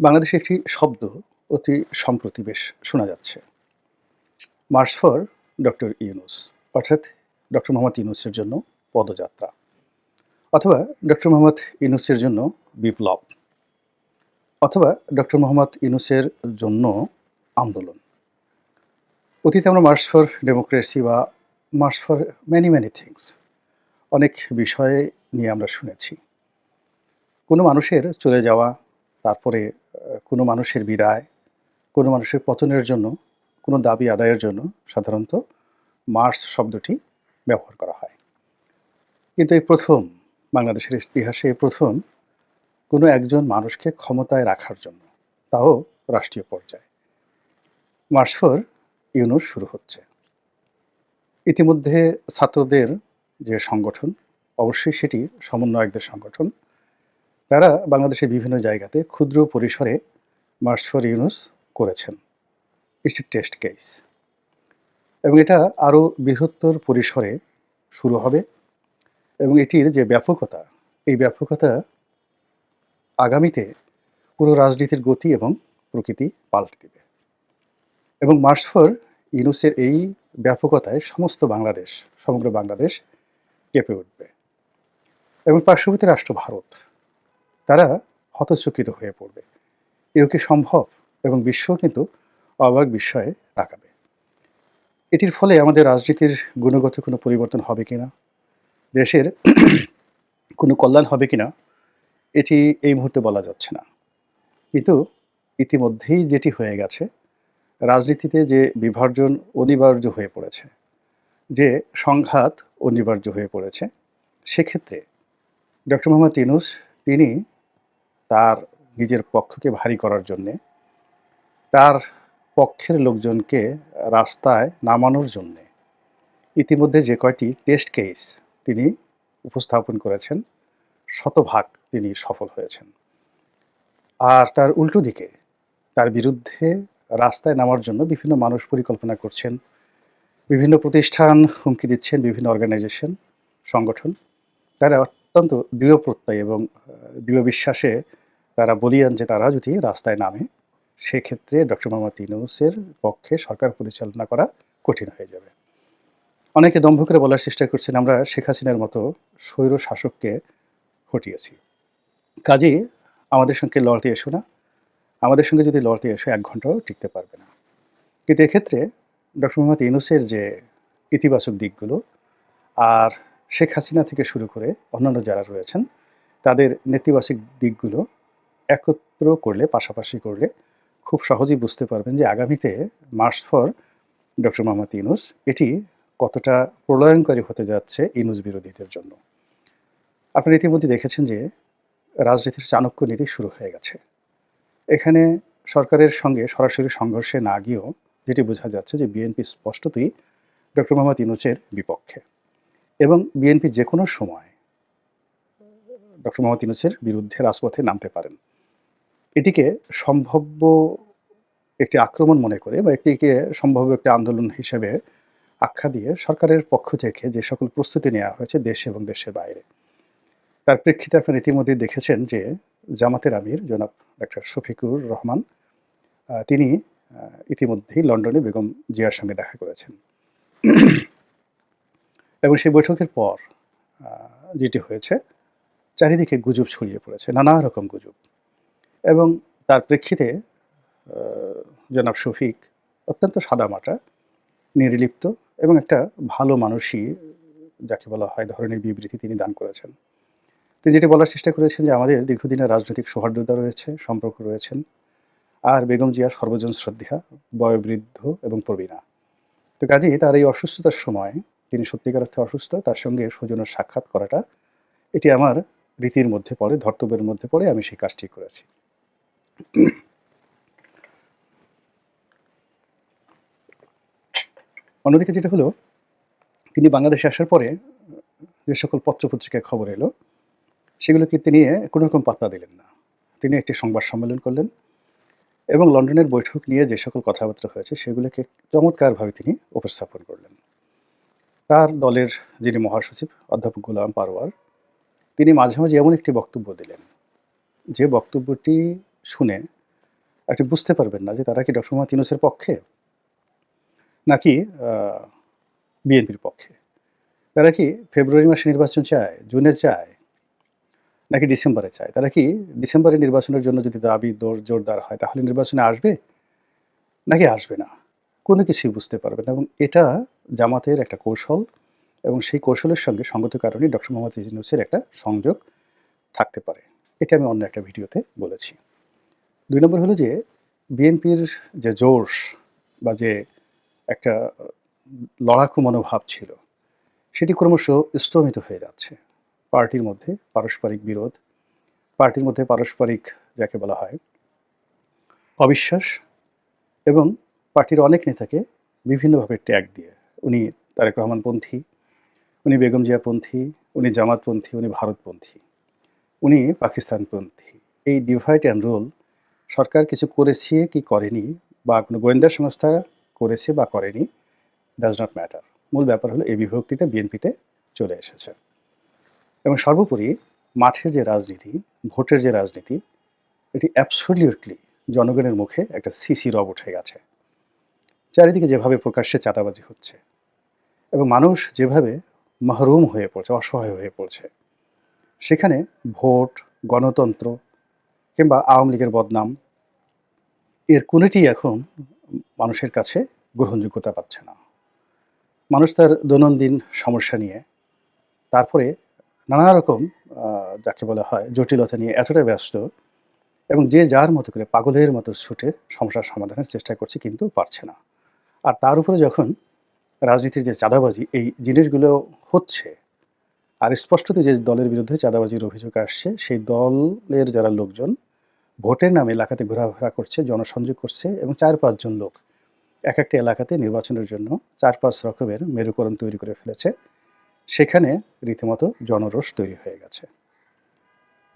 বাংলাদেশে একটি শব্দ অতি সম্প্রতি বেশ শোনা যাচ্ছে। মার্চ ফর ডক্টর ইউনূস, অর্থাৎ ডক্টর মোহাম্মদ ইউনূসের জন্য পদযাত্রা, অথবা ডক্টর মোহাম্মদ ইউনূসের জন্য বিপ্লব, অথবা ডক্টর মোহাম্মদ ইউনূসের জন্য আন্দোলন। অতীতে আমরা মার্চ ফর ডেমোক্রেসি বা মার্চ ফর ম্যানি থিংস অনেক বিষয় নিয়ে আমরা শুনেছি। কোনো মানুষের চলে যাওয়া, তারপরে কোনো মানুষের বিদায়, কোনো মানুষের পতনের জন্য, কোনো দাবি আদায়ের জন্য সাধারণত মার্চ শব্দটি ব্যবহার করা হয়। কিন্তু এই প্রথম, বাংলাদেশের ইতিহাসে এই প্রথম কোনো একজন মানুষকে ক্ষমতায় রাখার জন্য, তাও রাষ্ট্রীয় পর্যায়ে, মার্চ ফর ইউনূস শুরু হচ্ছে। ইতিমধ্যে ছাত্রদের যে সংগঠন, অবশ্যই সেটি সমন্বয়কদের সংগঠন, তারা বাংলাদেশের বিভিন্ন জায়গাতে ক্ষুদ্র পরিসরে মার্চ ফর ইউনূস করেছেন। ইটস এ টেস্ট কেস, এবং এটা আরও বৃহত্তর পরিসরে শুরু হবে, এবং এটির যে ব্যাপকতা, এই ব্যাপকতা আগামীতে পুরো রাজনীতির গতি এবং প্রকৃতি পাল্টে দেবে। এবং মার্চ ফর ইউনূসের এই ব্যাপকতায় সমগ্র বাংলাদেশ কেঁপে উঠবে, এবং পার্শ্ববর্তী রাষ্ট্র ভারত, তারা হতচকিত হয়ে পড়বে। এও কি সম্ভব? এবং বিশ্ব কিন্তু অবাক বিস্ময়ে তাকাবে। এটির ফলে আমাদের রাজনীতির গুণগত কোনো পরিবর্তন হবে কিনা, দেশের কোনো কল্যাণ হবে কিনা, এটি এই মুহূর্তে বলা যাচ্ছে না। কিন্তু ইতিমধ্যেই যেটি হয়ে গেছে, রাজনীতিতে যে বিভাজন অনিবার্য হয়ে পড়েছে, যে সংঘাত অনিবার্য হয়ে পড়েছে, সেক্ষেত্রে ডক্টর মোহাম্মদ ইউনূস তিনি তার নিজের পক্ষকে ভারী করার জন্যে, তার পক্ষের লোকজনকে রাস্তায় নামানোর জন্যে ইতিমধ্যে যে কয়টি টেস্ট কেস তিনি উপস্থাপন করেছেন, শতভাগ তিনি সফল হয়েছেন। আর তার উল্টো দিকে তার বিরুদ্ধে রাস্তায় নামার জন্য বিভিন্ন মানুষ পরিকল্পনা করছেন, বিভিন্ন প্রতিষ্ঠান হুমকি দিচ্ছেন, বিভিন্ন অর্গানাইজেশন, সংগঠন। তারা অত্যন্ত দৃঢ় প্রত্যয় এবং দৃঢ় বিশ্বাসে তারা বলিয়ান যে তারা যদি রাস্তায় নামে, সেক্ষেত্রে ডক্টর মোহাম্মদ ইউনূসের পক্ষে সরকার পরিচালনা করা কঠিন হয়ে যাবে। অনেকে দম্ভ করে বলার চেষ্টা করছেন, আমরা শেখ হাসিনার মতো স্বৈর শাসককে হটিয়েছি, কাজেই আমাদের সঙ্গে লড়তে এসো না, আমাদের সঙ্গে যদি লড়তে এসো ১ ঘন্টাও টিকতে পারবে না। কিন্তু এক্ষেত্রে ডক্টর মোহাম্মদ ইউনূসের যে ইতিবাচক দিকগুলো, আর শেখ হাসিনা থেকে শুরু করে অন্যান্য যারা রয়েছেন, তাদের নেতিবাচক দিকগুলো একত্র করলে, পাশাপাশি করলে খুব সহজেই বুঝতে পারবেন যে আগামীতে March for doctor Mohammad Yunus এটি কতটা প্রলয়ঙ্করী হতে যাচ্ছে ইউনূস বিরোধীদের জন্য। আপনারা ইতিমধ্যে দেখেছেন যে রাজনীতির চাণক্য নীতি শুরু হয়ে গেছে। এখানে সরকারের সঙ্গে সরাসরি সংঘর্ষে না গিয়েও যেটি বোঝা যাচ্ছে যে বিএনপি স্পষ্টতই ডক্টর মোহাম্মদ ইউনূসের বিপক্ষে, এবং বিএনপি যে কোনো সময় ডক্টর মোহাম্মদ ইউনূসের বিরুদ্ধে রাজপথে নামতে পারেন। এটিকে সম্ভাব্য একটি আক্রমণ মনে করে বা এটিকে সম্ভাব্য একটি আন্দোলন হিসেবে আখ্যা দিয়ে সরকারের পক্ষ থেকে যে সকল প্রস্তুতি নেওয়া হয়েছে দেশে এবং দেশের বাইরে, তার প্রেক্ষিতে আপনারা ইতিমধ্যেই দেখেছেন যে জামাতের আমির জনাব ডক্টর শফিকুর রহমান, তিনি ইতিমধ্যেই লন্ডনে বেগম জিয়ার সঙ্গে দেখা করেছেন। এবং সেই বৈঠকের পর যেটি হয়েছে, চারিদিকে গুজব ছড়িয়ে পড়েছে, নানা রকম গুজব, এবং তার প্রেক্ষিতে জনাব শফিক অত্যন্ত সাদামাটা, নির্লিপ্ত এবং একটা ভালো মানুষই যাকে বলা হয় ধরনের বিবৃতি তিনি দান করেছেন। তিনি যেটি বলার চেষ্টা করেছেন যে আমাদের দীর্ঘদিনের রাজনৈতিক সৌহার্দ্যতা রয়েছে, সম্পর্ক রয়েছেন, আর বেগম জিয়া সর্বজন শ্রদ্ধেয়া, বয়োবৃদ্ধ এবং প্রবীণা। তো কাজেই তার এই অসুস্থতার সময়, তিনি সত্যিকার অর্থে অসুস্থ, তার সঙ্গে সৌজন্য সাক্ষাৎ করাটা এটি আমার রীতির মধ্যে পড়ে, ধর্তব্যের মধ্যে পড়ে, আমি সেই কাজটি করেছি। অন্যদিকে যেটা হলো, তিনি বাংলাদেশে আসার পরে যে সকল পত্রপত্রিকায় খবর এলো, সেগুলোকে তিনি কোনো রকম পাত্তা দিলেন না। তিনি একটি সংবাদ সম্মেলন করলেন এবং লন্ডনের বৈঠক নিয়ে যে সকল কথাবার্তা হয়েছে সেগুলোকে চমৎকারভাবে তিনি উপস্থাপন করলেন। তার দলের যিনি মহাসচিব অধ্যাপক গোলাম পারওয়ার, তিনি মাঝে মাঝে এমন একটি বক্তব্য দিলেন, যে বক্তব্যটি শুনে আপনি বুঝতে পারবেন না যে তারা কি ডক্টর মোহাম্মদ ইউনূসের পক্ষে নাকি আ বিএনপির পক্ষে। তারা কি ফেব্রুয়ারি মাসে নির্বাচন চায়, জুনে চায় নাকি ডিসেম্বরে চায়? তারা কি ডিসেম্বরে নির্বাচনের জন্য যদি দাবি জোরদার হয় তাহলে নির্বাচনে আসবে নাকি আসবে না? কোনো কিছুই বুঝতে পারবে না এবং এটা জামাতের একটা কৌশল এবং সেই কৌশলের সঙ্গে সঙ্গত কারণেই ডক্টর মোহাম্মদ ইউনূসের একটা সংযোগ থাকতে পারে। এটা আমি অন্য একটা ভিডিওতে বলেছি। ২ নম্বর হলো যে বিএনপির যে জোশ বা যে একটা লড়াকু মনোভাব ছিল, সেটি ক্রমশ স্তমিত হয়ে যাচ্ছে। পার্টির মধ্যে পারস্পরিক বিরোধ, পার্টির মধ্যে পারস্পরিক যাকে বলা হয় অবিশ্বাস এবং পার্টির অনেক নেতাকে বিভিন্নভাবে ট্যাগ দিয়ে উনি তারেক রহমানপন্থী, উনি বেগম জিয়াপন্থী, উনি জামাতপন্থী, উনি ভারতপন্থী, উনি পাকিস্তানপন্থী। এই ডিভাইড অ্যান্ড রুল সরকার কিছু করেছে কি করেনি বা কোনো গোয়েন্দা সংস্থা করেছে বা করেনি ডাজ নট ম্যাটার। মূল ব্যাপার হলো এই বিভক্তিটা বিএনপিতে চলে এসেছে এবং সর্বোপরি মাঠের যে রাজনীতি, ভোটের যে রাজনীতি, এটি অ্যাবসোলিউটলি জনগণের মুখে একটা সিসি রব উঠে গেছে। চারিদিকে যেভাবে প্রকাশ্যে চাঁদাবাজি হচ্ছে এবং মানুষ যেভাবে মাহরুম হয়ে পড়ছে, অসহায় হয়ে পড়ছে, সেখানে ভোট, গণতন্ত্র কিংবা আওয়ামী লীগের বদনাম এর কোনোটিই এখন মানুষের কাছে গ্রহণযোগ্যতা পাচ্ছে না। মানুষ তার দৈনন্দিন সমস্যা নিয়ে তারপরে নানা রকম যাকে বলা হয় জটিলতা নিয়ে এতটা ব্যস্ত এবং যে যার মতো করে পাগলের মতো ছুটে সমস্যার সমাধানের চেষ্টা করছে কিন্তু পারছে না। আর তার উপরে যখন রাজনীতির যে চাঁদাবাজি এই জিনিসগুলো হচ্ছে আর স্পষ্টতই যে দলের বিরুদ্ধে চাঁদাবাজির অভিযোগ আসছে সেই দলের যারা লোকজন ভোটের নামে এলাকাতে ঘোরাফেরা করছে, জনসংযোগ করছে এবং ৪-৫ জন লোক একটা এলাকাতে নির্বাচনের জন্য ৪-৫ রকমের মেরুকরণ তৈরি করে ফেলেছে। সেখানে রীতিমতো জনরোষ তৈরি হয়ে গেছে।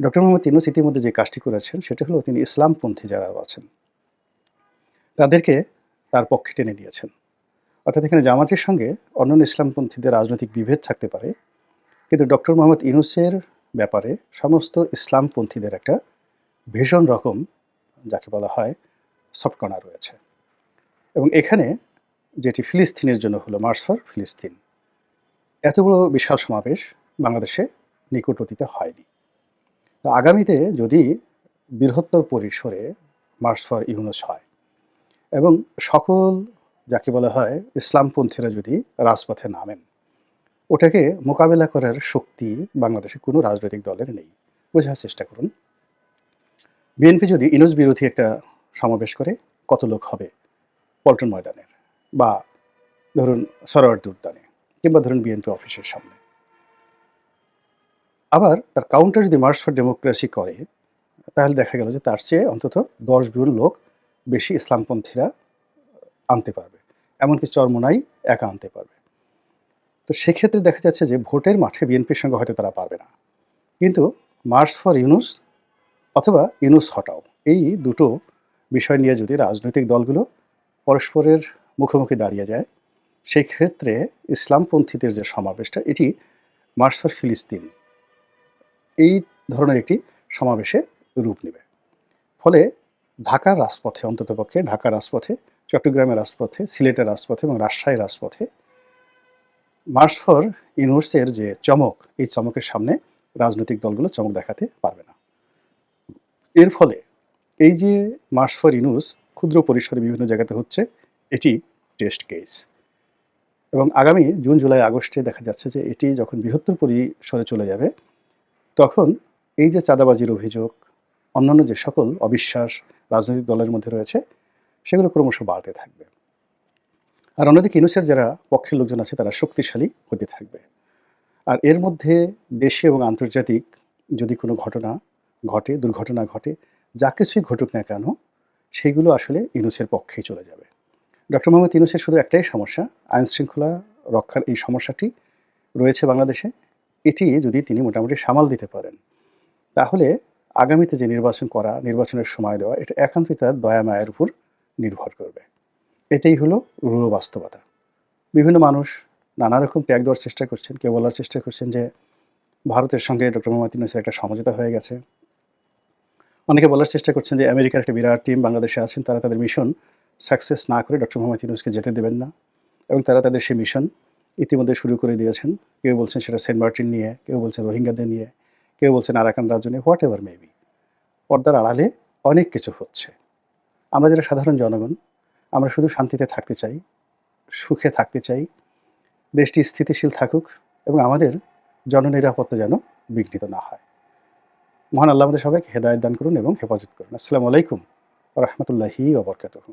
ডক্টর মোহাম্মদ ইউনূস ইতিমধ্যে যে কাজটি করেছেন সেটা হলো তিনি ইসলামপন্থী যারা আছেন তাদেরকে তার পক্ষে টেনে নিয়েছেন। অর্থাৎ এখানে জামাতের সঙ্গে অন্যান্য ইসলামপন্থীদের রাজনৈতিক বিভেদ থাকতে পারে, কিন্তু ডক্টর মোহাম্মদ ইউনূসের ব্যাপারে সমস্ত ইসলামপন্থীদের একটা ভীষণ রকম যাকে বলা হয় সফটকর্নার রয়েছে এবং এখানে যেটি ফিলিস্তিনের জন্য হলো মার্চ ফর ফিলিস্তিন, এত বড় বিশাল সমাবেশ বাংলাদেশে নিকট অতীতে হয়নি। তো আগামীতে যদি বৃহত্তর পরিসরে মার্চ ফর ইউনূস হয় এবং সকল যাকে বলা হয় ইসলামপন্থীরা যদি রাজপথে নামেন, ওটাকে মোকাবেলা করার শক্তি বাংলাদেশে কোনো রাজনৈতিক দলের নেই। বোঝার চেষ্টা করুন। বিএনপি যদি ইউনূস বিরোধী একটা সমাবেশ করে কত লোক হবে পল্টন ময়দানের বা ধরুন সরোয়ার্দী উদ্যানে কিংবা ধরুন বিএনপি অফিসের সামনে। আবার তার কাউন্টার যদি মার্চ ফর ডেমোক্রেসি করে তাহলে দেখা গেল যে তার চেয়ে অন্তত ১০ গুণ লোক বেশি ইসলামপন্থীরা আনতে পারবে। এমনকি চরমোনাই একা আনতে পারবে। তো সেক্ষেত্রে দেখা যাচ্ছে যে ভোটের মাঠে বিএনপির সঙ্গে হয়তো তারা পারবে না। কিন্তু মার্চ ফর ইউনূস অথবা ইউনূস হটাও এই দুটো বিষয় নিয়ে যদি রাজনৈতিক দলগুলো পরস্পরের মুখোমুখি দাঁড়িয়ে যায়, সেই ক্ষেত্রে ইসলামপন্থীদের যে সমাবেশটা এটি মার্চ ফর ফিলিস্তিন এই ধরনের একটি সমাবেশে রূপ নেবে। ফলে ঢাকার রাজপথে অন্ততপক্ষে ঢাকার রাজপথে, চট্টগ্রামের রাজপথে, সিলেটের রাজপথে এবং রাজশাহীর রাজপথে মার্চ ফর ইউনূসের যে চমক, এই চমকের সামনে রাজনৈতিক দলগুলো চমক দেখাতে পারবে না। এর ফলে এই যে মার্চ ফর ইউনূস ক্ষুদ্র পরিসরে বিভিন্ন জায়গাতে হচ্ছে, এটি টেস্ট কেস এবং আগামী জুন, জুলাই, আগস্টে দেখা যাচ্ছে যে এটি যখন বৃহত্তর পরিসরে চলে যাবে, তখন এই যে চাঁদাবাজির অভিযোগ, অন্যান্য যে সকল অবিশ্বাস রাজনৈতিক দলের মধ্যে রয়েছে, সেগুলো ক্রমশ বাড়তে থাকবে। আর অন্যদিকে ইউনূসের যারা পক্ষের লোকজন আছে তারা শক্তিশালী হতে থাকবে। আর এর মধ্যে দেশীয় এবং আন্তর্জাতিক যদি কোনো ঘটনা ঘটে, দুর্ঘটনা ঘটে, যা কিছুই ঘটুক না কেন, সেইগুলো আসলে ইউনূসের পক্ষেই চলে যাবে। ডক্টর মোহাম্মদ ইউনূসের শুধু একটাই সমস্যা, আইনশৃঙ্খলা রক্ষার এই সমস্যাটি রয়েছে বাংলাদেশে। এটি যদি তিনি মোটামুটি সামাল দিতে পারেন, তাহলে আগামীতে যে নির্বাচন করা, নির্বাচনের সময় দেওয়া, এটা একান্তই তার দয়া মায়ের উপর নির্ভর করবে। এটাই হলো রূঢ় বাস্তবতা। বিভিন্ন মানুষ নানা রকম ট্যাগ দেওয়ার চেষ্টা করছেন। কেউ বলার চেষ্টা করছেন যে ভারতের সঙ্গে ডক্টর মোহাম্মদ ইউনূসের একটা সমঝোতা হয়ে গেছে। অনেকে বলার চেষ্টা করছেন যে আমেরিকার একটা বিরাট টিম বাংলাদেশে আছেন, তারা তাদের মিশন সাকসেস না করে ডক্টর মোহাম্মদ ইউনূসকে যেতে দেবেন না এবং তারা তাদের সেই মিশন ইতিমধ্যে শুরু করে দিয়েছেন। কেউ বলছেন সেটা সেন্ট মার্টিন নিয়ে, কেউ বলছেন রোহিঙ্গাদের নিয়ে, কেউ বলছেন আরাকান রাজ্য নিয়ে, হোয়াট এভার মেবি। পর্দার আড়ালে অনেক কিছু হচ্ছে। আমরা যারা সাধারণ জনগণ, আমরা শুধু শান্তিতে থাকতে চাই, সুখে থাকতে চাই, দেশটি স্থিতিশীল থাকুক এবং আমাদের জননিরাপত্তা যেন বিঘ্নিত না হয়। মহান আল্লাহ আমাদের সবাইকে হেদায়েত দান করুন এবং হেফাজত করুন। আসসালামু আলাইকুম ওয়া রাহমাতুল্লাহি ওয়া বারাকাতুহু।